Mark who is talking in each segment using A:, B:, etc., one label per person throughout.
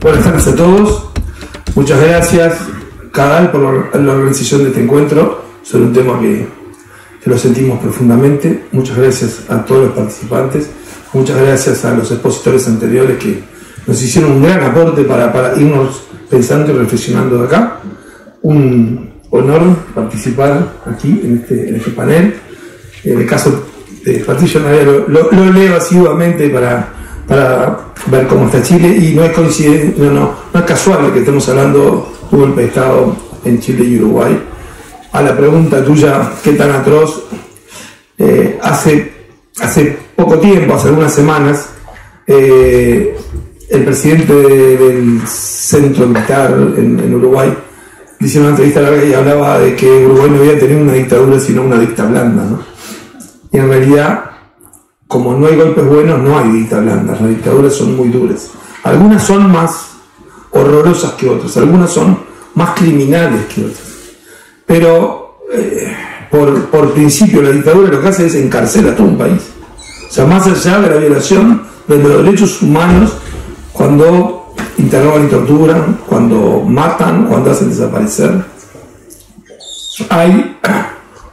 A: Buenas tardes a todos. Muchas gracias, Cadal, por la organización de este encuentro sobre un tema que lo sentimos profundamente. Muchas gracias a todos los participantes. Muchas gracias a los expositores anteriores que nos hicieron un gran aporte para irnos pensando y reflexionando de acá. Un honor participar aquí en este panel. En el caso de Patricio Navia lo leo asiduamente para ver cómo está Chile, y no es coincidente, no es casual que estemos hablando de un golpe de Estado en Chile y Uruguay. A la pregunta tuya, ¿qué tan atroz? Hace poco tiempo, hace algunas semanas, el presidente del centro militar en Uruguay hizo una entrevista larga y hablaba de que Uruguay no había tenido una dictadura sino una dicta blanda, ¿no? Y en realidad, como no hay golpes buenos, no hay dictas blandas. Las dictaduras son muy duras. Algunas son más horrorosas que otras, algunas son más criminales que otras. Pero por principio la dictadura lo que hace es encarcelar a todo un país. O sea, más allá de la violación de los derechos humanos, cuando interrogan y torturan, cuando matan, cuando hacen desaparecer, hay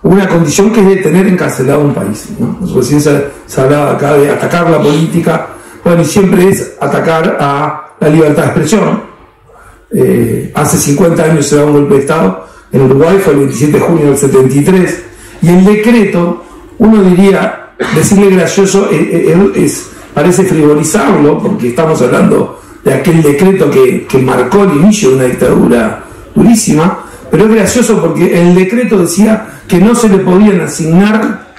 A: una condición que es de tener encarcelado un país, ¿no? Recién se hablaba acá de atacar la política. Bueno, y siempre es atacar a la libertad de expresión. Hace 50 años se da un golpe de Estado en Uruguay, fue el 27 de junio del 73, y el decreto, uno diría, decirle gracioso parece frivolizarlo, porque estamos hablando de aquel decreto que marcó el inicio de una dictadura durísima, pero es gracioso porque el decreto decía que no se le podían asignar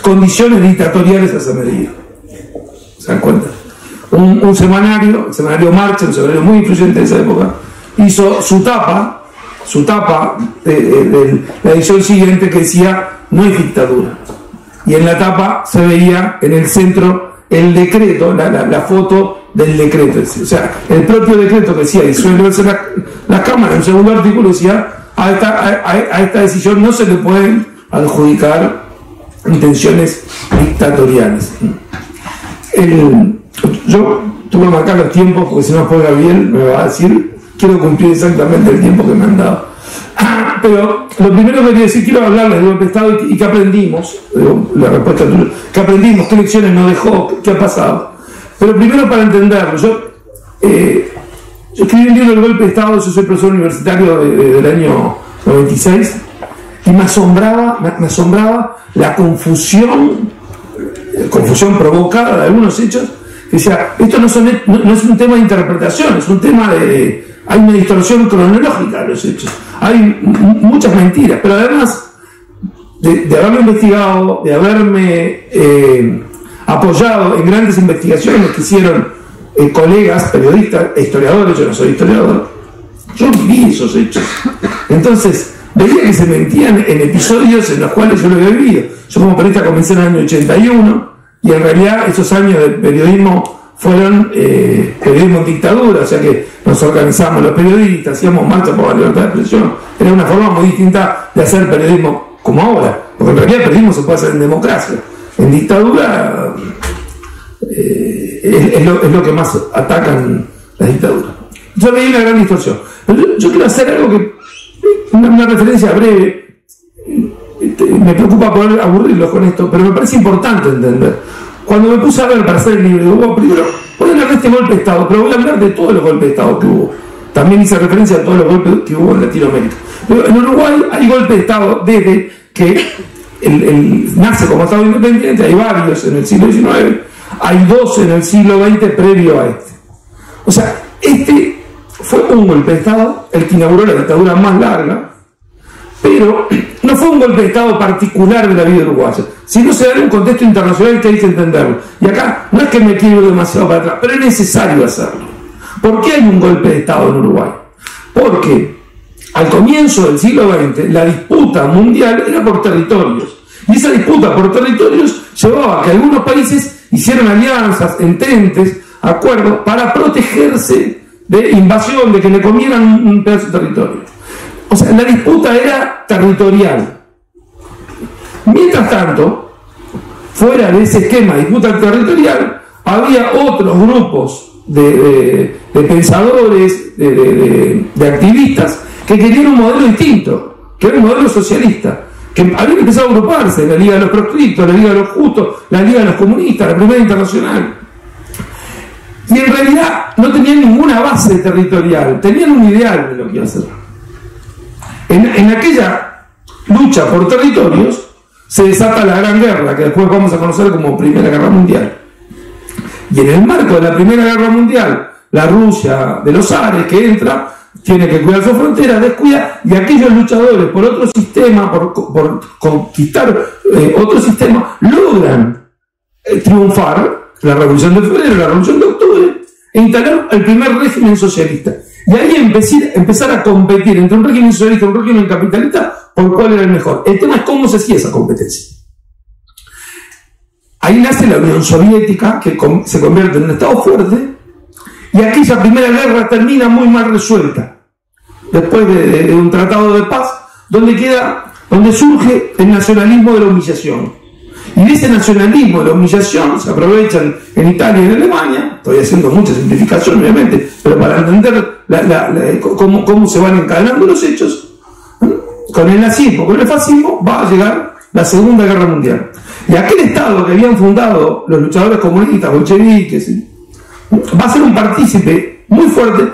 A: condiciones dictatoriales a esa medida. ¿Se dan cuenta? Un semanario, el semanario Marcha, un semanario muy influyente de esa época, hizo su tapa de la edición siguiente, que decía no hay dictadura. Y en la tapa se veía en el centro el decreto, la foto del decreto. O sea, el propio decreto que decía disuelve las cámaras. En el segundo artículo decía a esta decisión no se le pueden adjudicar intenciones dictatoriales. Yo tuve que marcar los tiempos porque si no después Gabriel me va a decir, quiero cumplir exactamente el tiempo que me han dado. Pero lo primero que quería decir, quiero hablarles del golpe de Estado y qué aprendimos. La respuesta tuya, ¿qué aprendimos? ¿Qué lecciones nos dejó? ¿Qué ha pasado? Pero primero, para entenderlo, yo escribí un libro del golpe de Estado. Yo soy profesor universitario del año 96, y me asombraba la confusión provocada de algunos hechos, que decía, esto no es un tema de interpretación, es un tema hay una distorsión cronológica de los hechos, hay muchas mentiras, pero además de haberme investigado, de haberme apoyado en grandes investigaciones que hicieron colegas, periodistas, historiadores. Yo no soy historiador, yo viví esos hechos. Entonces veía que se mentían en episodios en los cuales yo lo había vivido. Yo como periodista comencé en el año 81, y en realidad esos años de periodismo fueron periodismo en dictadura. O sea que nos organizamos los periodistas, hacíamos marcha por la libertad de expresión. Era una forma muy distinta de hacer periodismo como ahora, porque en realidad el periodismo se puede hacer en democracia. En dictadura es lo que más atacan las dictaduras. Yo veía una gran distorsión. Pero yo quiero hacer algo que, una referencia breve. Me preocupa poder aburrirlos con esto, pero me parece importante entender. Cuando me puse a ver para hacer el libro, primero voy a hablar de este golpe de Estado, pero voy a hablar de todos los golpes de Estado que hubo. También hice referencia a todos los golpes que hubo en Latinoamérica. Pero en Uruguay hay golpes de Estado desde que nace como Estado independiente. Hay varios en el siglo XIX, hay dos en el siglo XX previo a este. O sea, este fue un golpe de Estado, el que inauguró la dictadura más larga, pero no fue un golpe de Estado particular de la vida uruguaya, sino se da en un contexto internacional que hay que entenderlo. Y acá no es que me quiero ir demasiado para atrás, pero es necesario hacerlo. ¿Por qué hay un golpe de Estado en Uruguay? Porque al comienzo del siglo XX la disputa mundial era por territorios, y esa disputa por territorios llevaba a que algunos países hicieran alianzas, ententes, acuerdos para protegerse de invasión, de que le comieran un pedazo de territorio. O sea, la disputa era territorial. Mientras tanto, fuera de ese esquema de disputa territorial, había otros grupos de pensadores, de activistas que querían un modelo distinto, que era un modelo socialista, que habían empezado a agruparse, la Liga de los Proscriptos, la Liga de los Justos, la Liga de los Comunistas, la Primera Internacional. Y en realidad no tenían ninguna base territorial, tenían un ideal de lo que iba a hacer. En aquella lucha por territorios se desata la Gran Guerra, que después vamos a conocer como Primera Guerra Mundial. Y en el marco de la Primera Guerra Mundial, la Rusia de los zares que entra, tiene que cuidar sus fronteras, descuida, y aquellos luchadores por otro sistema, por conquistar otro sistema, logran triunfar la Revolución de Febrero, la Revolución de Octubre, e instalar el primer régimen socialista. Y ahí empezar a competir entre un régimen socialista y un régimen capitalista por cuál era el mejor. El tema es cómo se hacía esa competencia. Ahí nace la Unión Soviética, que se convierte en un Estado fuerte, y aquella primera guerra termina muy mal resuelta, después de un tratado de paz, donde surge el nacionalismo de la humillación. Y de ese nacionalismo de la humillación se aprovechan en Italia y en Alemania, estoy haciendo mucha simplificación obviamente, pero para entender cómo se van encadenando los hechos, con el nazismo, con el fascismo, va a llegar la Segunda Guerra Mundial. Y aquel Estado que habían fundado los luchadores comunistas, bolcheviques, va a ser un partícipe muy fuerte,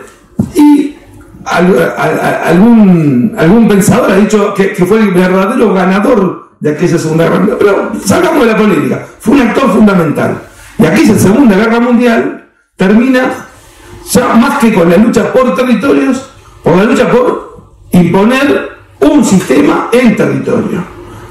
A: y algún pensador ha dicho que fue el verdadero ganador de aquella Segunda Guerra Mundial. Pero salgamos de la polémica, fue un actor fundamental. Y aquella Segunda Guerra Mundial termina ya más que con la lucha por territorios, por la lucha por imponer un sistema en territorio,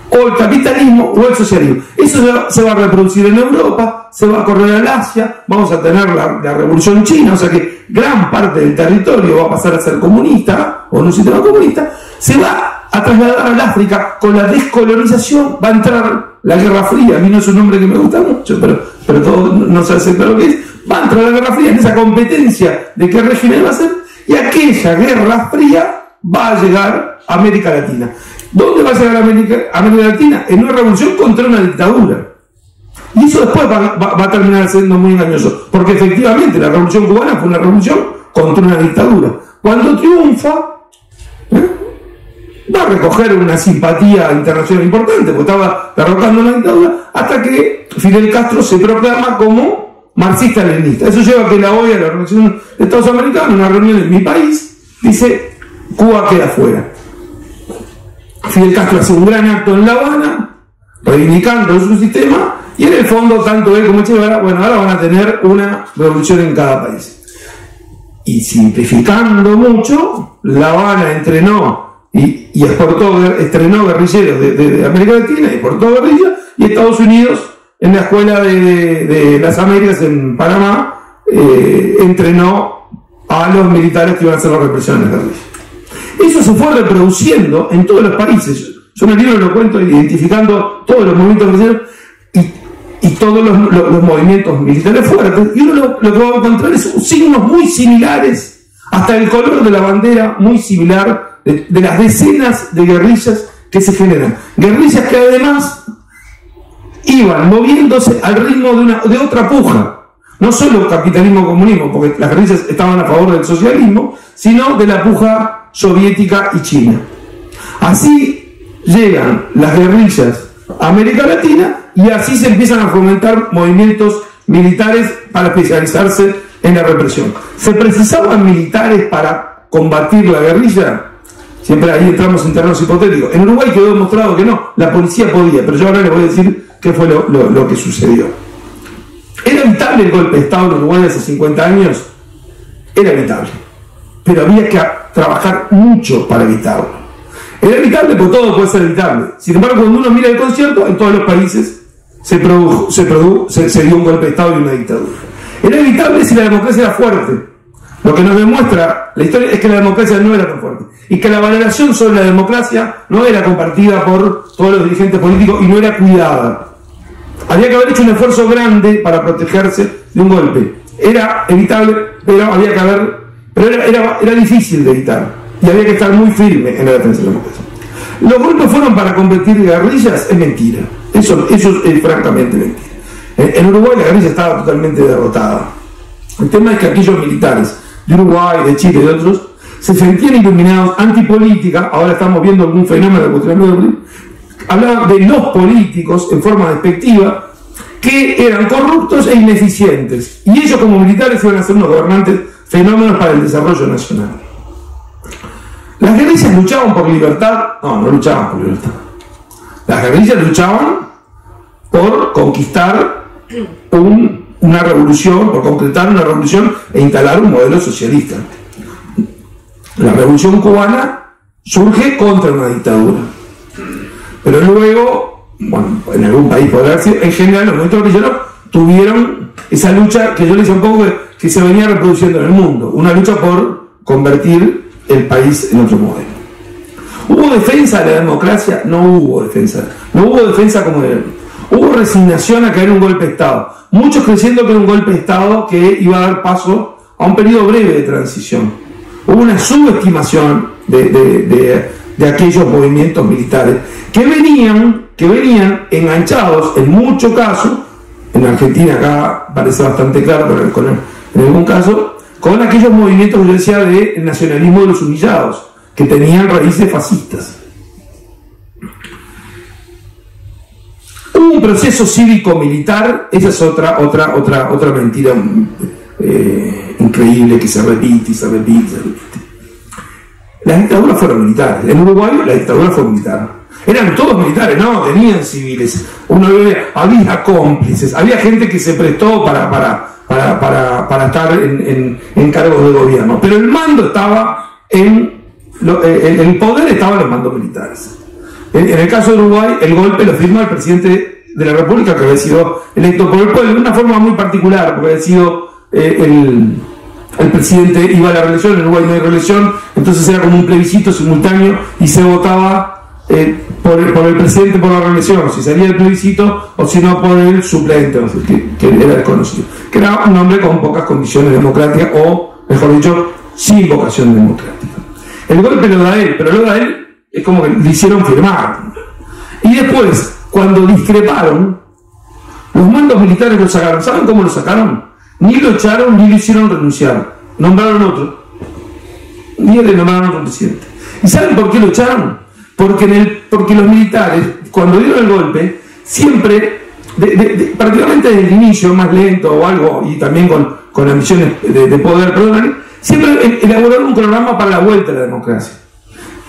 A: o el capitalismo o el socialismo. Eso se va a reproducir en Europa, se va a correr al Asia, vamos a tener la revolución china, o sea que gran parte del territorio va a pasar a ser comunista o en un sistema comunista, se va a trasladar al África con la descolonización, va a entrar la Guerra Fría. A mí no es un nombre que me gusta mucho, pero todo no se hace claro lo que es. Va a entrar la Guerra Fría en esa competencia de qué régimen va a ser, y aquella Guerra Fría va a llegar a América Latina. ¿Dónde va a llegar América Latina? En una revolución contra una dictadura. Y eso después va a terminar siendo muy engañoso, porque efectivamente la revolución cubana fue una revolución contra una dictadura. Cuando triunfa, va a recoger una simpatía internacional importante, porque estaba derrotando una dictadura, hasta que Fidel Castro se proclama como marxista-leninista. Eso lleva a que la OEA, la Organización de Estados Americanos, en una reunión en mi país, dice: Cuba queda fuera. Fidel Castro hace un gran acto en La Habana, reivindicando su sistema, y en el fondo, tanto él como Che Guevara, bueno, ahora van a tener una revolución en cada país. Y simplificando mucho, La Habana entrenó y estrenó guerrilleros de América Latina, exportó guerrillas, y Estados Unidos, en la Escuela de las Américas en Panamá, entrenó a los militares que iban a hacer la represión en la guerrilla. Eso se fue reproduciendo en todos los países. Yo en el libro lo cuento identificando todos los movimientos guerrilleros y todos los movimientos militares fuertes, y uno lo que va a encontrar es signos muy similares, hasta el color de la bandera muy similar, de las decenas de guerrillas que se generan. Guerrillas que además iban moviéndose al ritmo de otra puja. No solo capitalismo-comunismo, porque las guerrillas estaban a favor del socialismo, sino de la puja soviética y china. Así llegan las guerrillas a América Latina, y así se empiezan a fomentar movimientos militares para especializarse en la represión. ¿Se precisaban militares para combatir la guerrilla? Siempre ahí entramos en terrenos hipotéticos. En Uruguay quedó demostrado que no, la policía podía, pero yo ahora les voy a decir qué fue lo que sucedió. ¿Era evitable el golpe de Estado en Uruguay hace 50 años? Era evitable, pero había que trabajar mucho para evitarlo. Era evitable porque todo puede ser evitable. Sin embargo, cuando uno mira el concierto, en todos los países se dio un golpe de Estado y una dictadura. Era evitable si la democracia era fuerte. Lo que nos demuestra la historia es que la democracia no era tan fuerte, y que la valoración sobre la democracia no era compartida por todos los dirigentes políticos y no era cuidada. Había que haber hecho un esfuerzo grande para protegerse de un golpe. Era evitable, pero era difícil de evitar, y había que estar muy firme en la defensa de la democracia. Los golpes fueron para combatir guerrillas, es mentira. Eso es francamente mentira. En Uruguay la guerrilla estaba totalmente derrotada. El tema es que aquellos militares de Uruguay, de Chile y de otros se sentían iluminados antipolítica. Ahora estamos viendo algún fenómeno de cuestionamiento. Hablaban de los políticos en forma despectiva, que eran corruptos e ineficientes, y ellos como militares iban a ser unos gobernantes fenómenos para el desarrollo nacional. ¿Las guerrillas luchaban por libertad? No, no luchaban por libertad. Las guerrillas luchaban por conquistar una revolución, por concretar una revolución e instalar un modelo socialista. La revolución cubana surge contra una dictadura, pero luego, bueno, en algún país podrá haber sido, en general los movimientos guerrilleros tuvieron esa lucha que yo le decía un poco que se venía reproduciendo en el mundo, una lucha por convertir el país en otro modelo. ¿Hubo defensa de la democracia? No hubo defensa. No hubo defensa como de... Hubo resignación a caer un golpe de Estado. Muchos creyendo que era un golpe de Estado que iba a dar paso a un periodo breve de transición. Hubo una subestimación de aquellos movimientos militares que venían enganchados en muchos casos, en Argentina acá parece bastante claro, pero en algún caso, con aquellos movimientos que yo decía del nacionalismo de los humillados, que tenían raíces fascistas. Un proceso cívico-militar, esa es otra mentira increíble que se repite y se repite. Las dictaduras fueron militares. En Uruguay la dictadura fue militar. Eran todos militares, no, tenían civiles. Había cómplices, había gente que se prestó para estar en cargos de gobierno. Pero el mando estaba el poder estaba en los mandos militares. En el caso de Uruguay, el golpe lo firmó el presidente de la República, que había sido electo por el pueblo, de una forma muy particular, porque había sido el presidente iba a la reelección. En Uruguay no hay reelección, entonces era como un plebiscito simultáneo y se votaba por el presidente por la reelección, si salía el plebiscito, o si no por el suplente, que era desconocido, que era un hombre con pocas condiciones democráticas, o mejor dicho, sin vocación democrática. El golpe lo da él, pero lo da él es como que le hicieron firmar. Y después, cuando discreparon, los mandos militares lo sacaron. ¿Saben cómo lo sacaron? Ni lo echaron ni lo hicieron renunciar. Nombraron otro. Ni le nombraron otro presidente. ¿Y saben por qué lo echaron? Porque los militares, cuando dieron el golpe, siempre, prácticamente desde el inicio, más lento o algo, y también con ambiciones de poder, siempre elaboraron un programa para la vuelta a la democracia.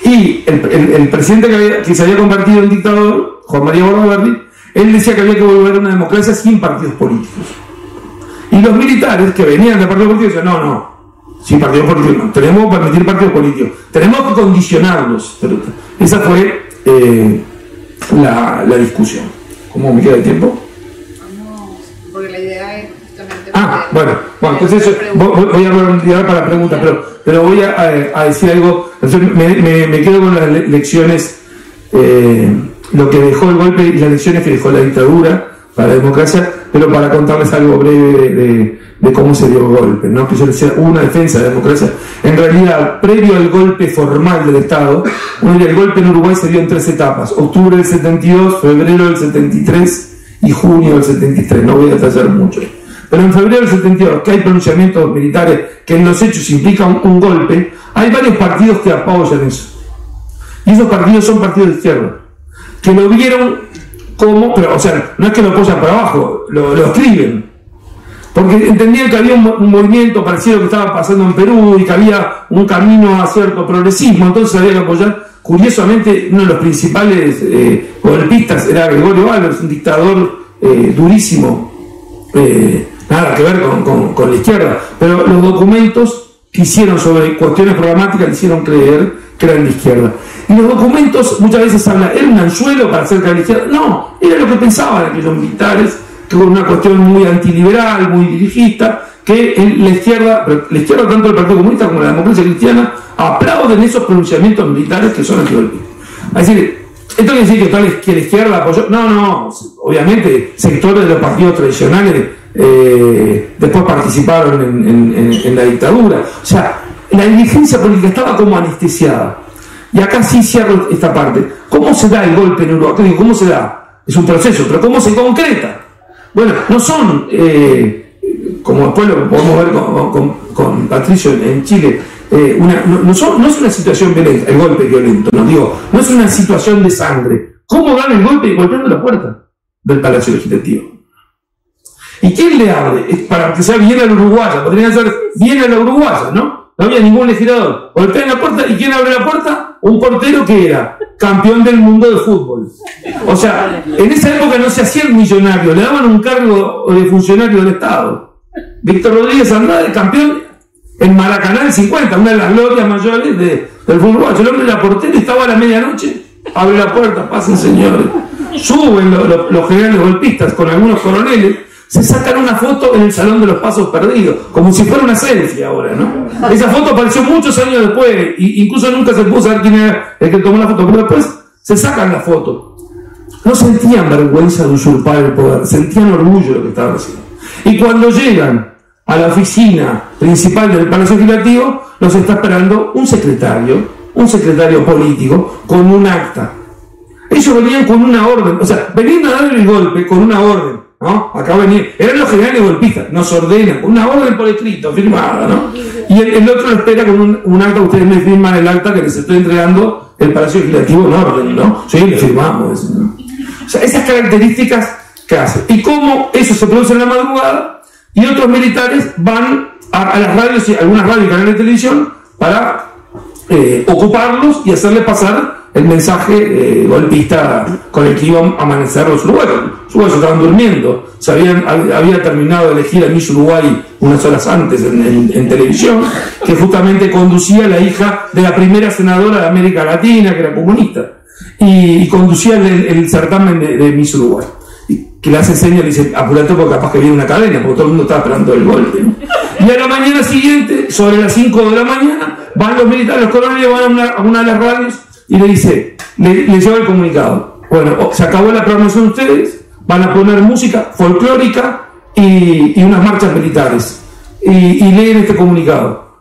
A: Y el presidente que se había convertido en dictador, Juan María Bordaberry, él decía que había que volver a una democracia sin partidos políticos. Y los militares que venían de partidos políticos decían, no, sin partidos políticos no, tenemos que permitir partidos políticos, tenemos que condicionarlos. Pero esa fue la discusión. ¿Cómo me queda de tiempo?
B: Porque la idea es justamente...
A: Bueno, entonces voy a redondear para la pregunta, pero voy a decir algo. Me quedo con las lecciones, lo que dejó el golpe y las lecciones que dejó la dictadura para la democracia, pero para contarles algo breve de cómo se dio el golpe, ¿no? Que yo les decía, hubo una defensa de la democracia. En realidad, previo al golpe formal del Estado, el golpe en Uruguay se dio en 3 etapas: octubre del 72, febrero del 73 y junio del 73. No voy a detallar mucho. Pero en febrero del 72, que hay pronunciamientos militares que en los hechos implican un golpe, hay varios partidos que apoyan eso. Y esos partidos son partidos de izquierda, que lo vieron como, pero, o sea, no es que lo apoyan para abajo, lo escriben. Porque entendían que había un movimiento parecido a lo que estaba pasando en Perú y que había un camino a cierto progresismo, entonces había que apoyar. Curiosamente, uno de los principales golpistas era Gregorio Álvarez, un dictador durísimo. Nada que ver con la izquierda, pero los documentos que hicieron sobre cuestiones programáticas le hicieron creer que eran de izquierda. Y los documentos muchas veces hablan, ¿era un anzuelo para hacer que la izquierda? No, era lo que pensaban aquellos militares, que era una cuestión muy antiliberal, muy dirigista, que la izquierda, tanto el Partido Comunista como la democracia cristiana, aplauden esos pronunciamientos militares que son antigolpistas. Es decir, ¿esto quiere decir que la izquierda apoyó? No, obviamente sectores de los partidos tradicionales después participaron en la dictadura. O sea, la dirigencia política estaba como anestesiada. Y acá sí cierro esta parte. ¿Cómo se da el golpe en Uruguay? ¿Cómo se da? Es un proceso, pero ¿cómo se concreta? Bueno, no son como después lo podemos ver con Patricio en Chile, no es una situación violenta, el golpe violento, no es una situación de sangre. ¿Cómo dan el golpe golpeando la puerta del Palacio Legislativo? ¿Y quién le abre? Es para que sea bien a la uruguaya, podrían ser bien a la uruguaya, ¿no? No había ningún legislador. Golpean la puerta, ¿y quién abre la puerta? Un portero que era campeón del mundo de fútbol. O sea, en esa época no se hacía el millonario, le daban un cargo de funcionario del Estado. Víctor Rodríguez Andrade, campeón en Maracaná del 50, una de las glorias mayores del fútbol uruguayo. El hombre era portero y estaba a la medianoche, abre la puerta, pasen señores. Suben los generales golpistas con algunos coroneles, se sacan una foto en el Salón de los Pasos Perdidos, como si fuera una selfie ahora, ¿no? Esa foto apareció muchos años después, e incluso nunca se pudo saber quién era el que tomó la foto, pero después se sacan la foto. No sentían vergüenza de usurpar el poder, sentían orgullo de lo que estaban haciendo. Y cuando llegan a la oficina principal del Palacio Legislativo, los está esperando un secretario político, con un acta. Ellos venían con una orden, o sea, venían a darle el golpe con una orden, ¿no? Acá venían, eran los generales golpistas, nos ordenan, una orden por escrito, firmada, ¿no? Y el otro lo espera con un acta, ustedes me firman el acta que les estoy entregando el Palacio Legislativo en orden, ¿no? Sí, le firmamos, ¿no? O sea, esas características que hace. Y cómo eso se produce en la madrugada, y otros militares van a las radios, algunas radios y canales de televisión, para ocuparlos y hacerles pasar el mensaje golpista con el que iban a amanecer los uruguayos. Los uruguayos estaban durmiendo, había terminado de elegir a Miss Uruguay unas horas antes en televisión, que justamente conducía la hija de la primera senadora de América Latina, que era comunista, y conducía el certamen de Miss Uruguay. Que le hace señas, le dice, apurate porque capaz que viene una cadena, porque todo el mundo estaba esperando el golpe, ¿no? Y a la mañana siguiente, sobre las 5 de la mañana, van los militares, los coroneles, van a una de las radios y le dice, le lleva el comunicado. Bueno, se acabó la programación de ustedes, van a poner música folclórica y unas marchas militares. Y leen este comunicado.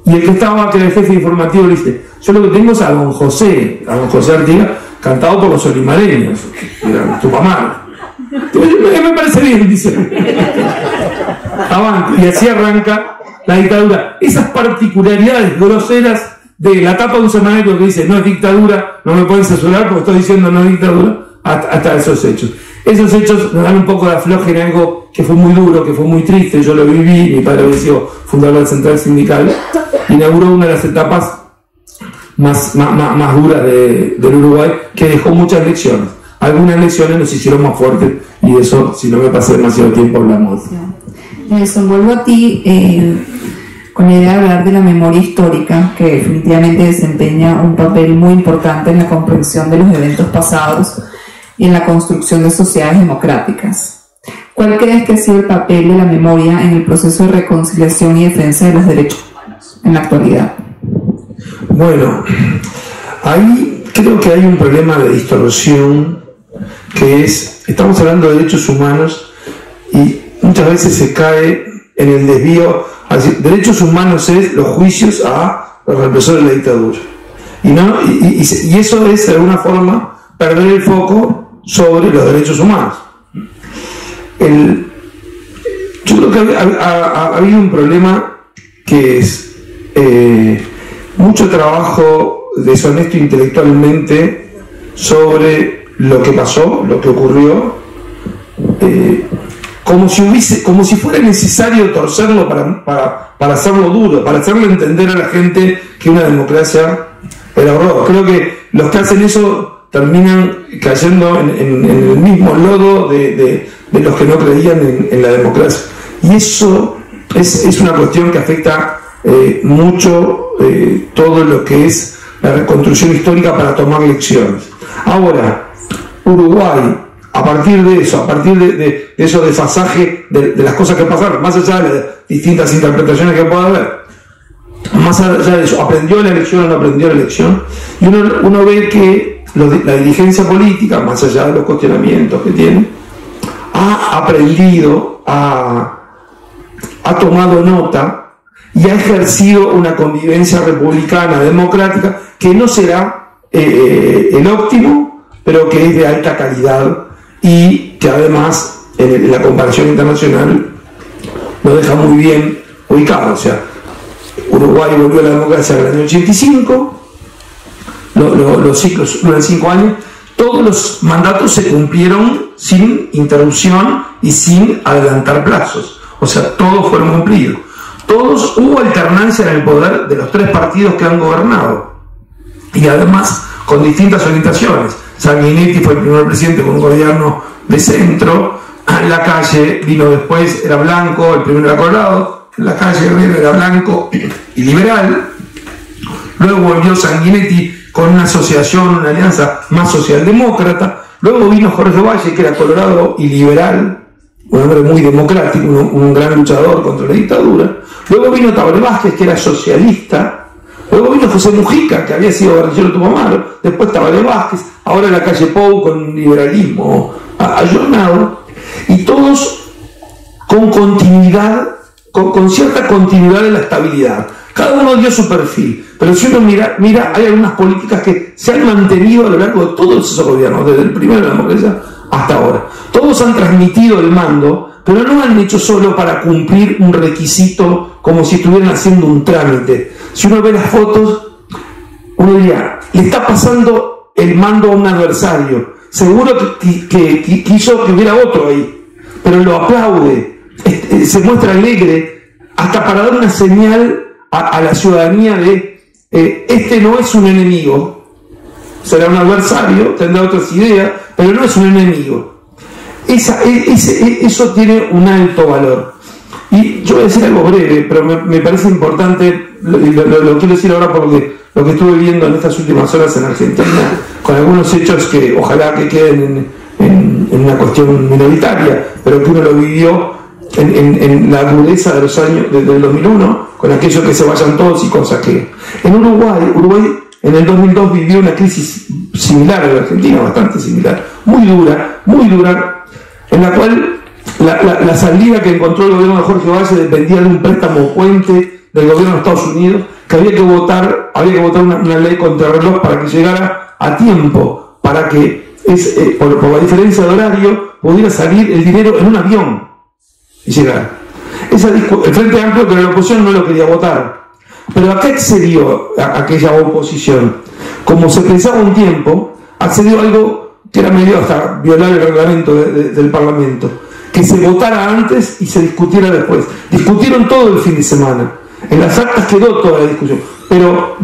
A: Y el que estaba, que era el jefe informativo, le dice, yo lo que tengo es a don José Artigas, cantado por los olimareños, que era Tupamar. Me parece bien, dice. Avante. Y así arranca la dictadura. Esas particularidades groseras de la tapa de un semanario que dice no es dictadura, no me pueden censurar porque estoy diciendo no es dictadura, hasta esos hechos. Esos hechos nos dan un poco de afloje en algo que fue muy duro, que fue muy triste. Yo lo viví, mi padre había sido fundador de la Central Sindical, inauguró una de las etapas más duras del Uruguay, que dejó muchas lecciones. Algunas lecciones nos hicieron más fuertes, y de eso, si no me pasé demasiado tiempo, hablamos.
C: Nelson, vuelvo a ti con la idea de hablar de la memoria histórica, que definitivamente desempeña un papel muy importante en la comprensión de los eventos pasados y en la construcción de sociedades democráticas. ¿Cuál crees que ha sido el papel de la memoria en el proceso de reconciliación y defensa de los derechos humanos en la actualidad?
A: Bueno, ahí creo que hay un problema de distorsión, que es, estamos hablando de derechos humanos y muchas veces se cae en el desvío. Derechos humanos es los juicios a los represores de la dictadura. Y eso es, de alguna forma, perder el foco sobre los derechos humanos. Yo creo que ha habido un problema que es mucho trabajo deshonesto intelectualmente sobre lo que pasó, lo que ocurrió, como si fuera necesario torcerlo para hacerlo duro, para hacerle entender a la gente que una democracia era horror. Creo que los que hacen eso terminan cayendo en el mismo lodo de los que no creían en la democracia. Y eso es una cuestión que afecta mucho todo lo que es la reconstrucción histórica para tomar lecciones. Ahora, Uruguay, a partir de eso, a partir de esos desfasajes de las cosas que pasaron, más allá de las distintas interpretaciones que pueda haber, más allá de eso, ¿aprendió la elección o no aprendió la elección? Y uno ve que la dirigencia política, más allá de los cuestionamientos que tiene, ha aprendido, ha tomado nota y ha ejercido una convivencia republicana, democrática, que no será el óptimo, pero que es de alta calidad y que además en la comparación internacional lo deja muy bien ubicado. O sea, Uruguay volvió a la democracia en el año 85, los ciclos duran 5 años, todos los mandatos se cumplieron sin interrupción y sin adelantar plazos, o sea, todos fueron cumplidos. Hubo alternancia en el poder de los 3 partidos que han gobernado, y además con distintas orientaciones. Sanguinetti fue el primer presidente con un gobierno de centro, en la calle vino después, era blanco, el primero era Colorado, en la calle era blanco y liberal. Luego volvió Sanguinetti con una asociación, una alianza más socialdemócrata. Luego vino Jorge Valle, que era colorado y liberal, un hombre muy democrático, un gran luchador contra la dictadura. Luego vino Tabaré Vázquez, que era socialista. Luego vino José Mujica, que había sido guerrillero Tucumano. Después Tabaré Vázquez, ahora la calle Pou con liberalismo ayornado. Y todos con continuidad, con cierta continuidad de la estabilidad. Cada uno dio su perfil, pero si uno mira, hay algunas políticas que se han mantenido a lo largo de todos esos gobiernos, desde el primero de la democracia hasta ahora. Todos han transmitido el mando, pero no lo han hecho solo para cumplir un requisito, como si estuvieran haciendo un trámite. Si uno ve las fotos, uno diría, le está pasando el mando a un adversario, seguro que quiso que hubiera otro ahí, pero lo aplaude, se muestra alegre, hasta para dar una señal a la ciudadanía de este no es un enemigo, será un adversario, tendrá otras ideas, pero no es un enemigo. Eso tiene un alto valor. Y yo voy a decir algo breve, pero me parece importante, lo quiero decir ahora porque lo que estuve viendo en estas últimas horas en Argentina, con algunos hechos que ojalá que queden en una cuestión minoritaria, pero que uno lo vivió en la dureza de los años del 2001, con aquello que se vayan todos y con saqueo. En Uruguay en el 2002 vivió una crisis similar a la Argentina, bastante similar, muy dura, en la cual la salida que encontró el gobierno de Jorge Valle dependía de un préstamo puente del gobierno de Estados Unidos, que había que votar una ley contrarreloj para que llegara a tiempo, para que por la diferencia de horario pudiera salir el dinero en un avión y llegar. El Frente Amplio, que la oposición no lo quería votar. Pero ¿a qué accedió aquella oposición? Como se pensaba un tiempo, accedió a algo que era medio hasta violar el reglamento del Parlamento, que se votara antes y se discutiera después. Discutieron todo el fin de semana. En las actas quedó toda la discusión. Pero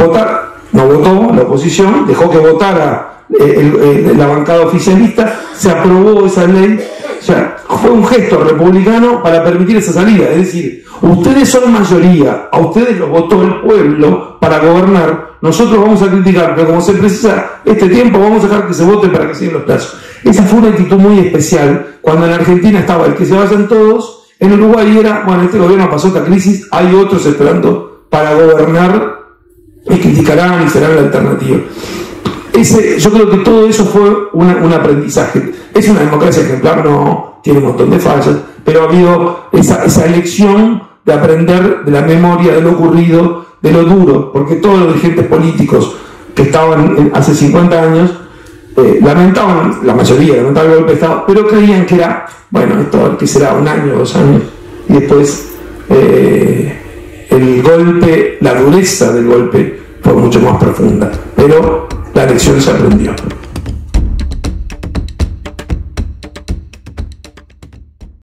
A: no votó la oposición, dejó que votara la bancada oficialista, se aprobó esa ley. O sea, fue un gesto republicano para permitir esa salida. Es decir, ustedes son mayoría, a ustedes los votó el pueblo para gobernar, nosotros vamos a criticar, pero como se precisa este tiempo, vamos a dejar que se vote para que sigan los plazos. Esa fue una actitud muy especial, cuando en Argentina estaba el que se vayan todos, en Uruguay era, bueno, este gobierno pasó esta crisis, hay otros esperando para gobernar, y criticarán y serán la alternativa. Yo creo que todo eso fue un aprendizaje. Es una democracia ejemplar, no, tiene un montón de fallas, pero ha habido esa elección de aprender de la memoria, de lo ocurrido, de lo duro, porque todos los dirigentes políticos que estaban hace 50 años lamentaban, la mayoría lamentaban el golpe de Estado, pero creían que era, bueno, esto que será 1 año, 2 años, y después el golpe, la dureza del golpe fue mucho más profunda, pero la lección se aprendió.